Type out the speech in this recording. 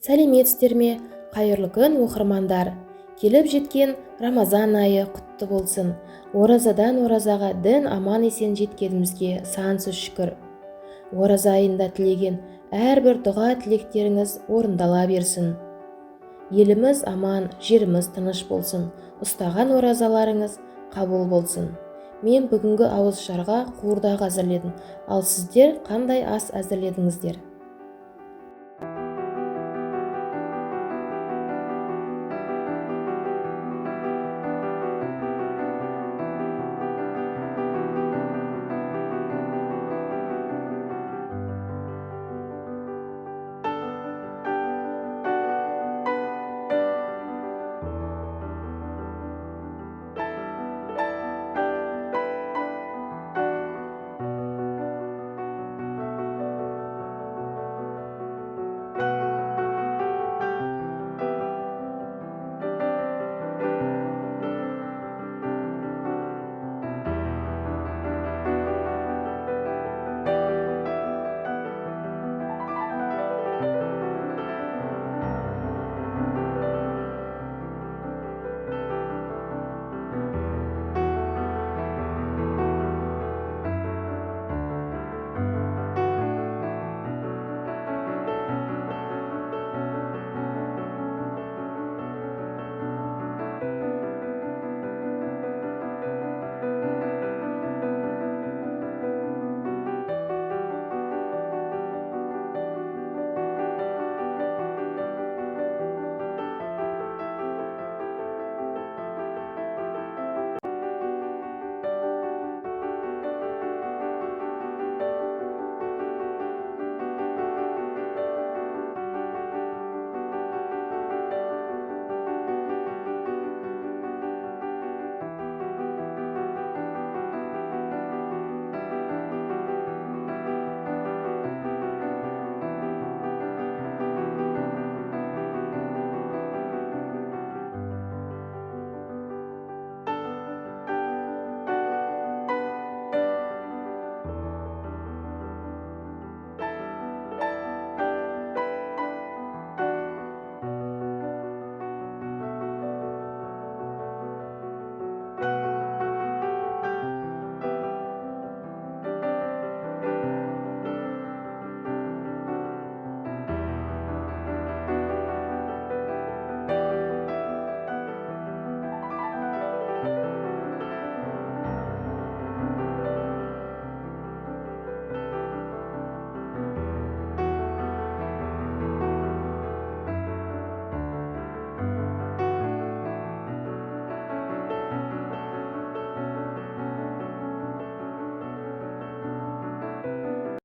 Сәлеметсіздер ме, қайырлы күн оқырмандар. Келіп жеткен Рамазан айы құтты болсын. Оразадан оразаға дін аман есен жеткенімізге сансыз шүкір. Ораза айында тілеген әрбір дұға тілектеріңіз орындала берсін. Еліміз аман, жеріміз тыныш болсын. Ұстаған оразаларыңыз қабыл болсын. Мен бүгінгі ауызшарға қуырдақ әзірледім. Ал сіздер қандай ас әзірледіңіздер?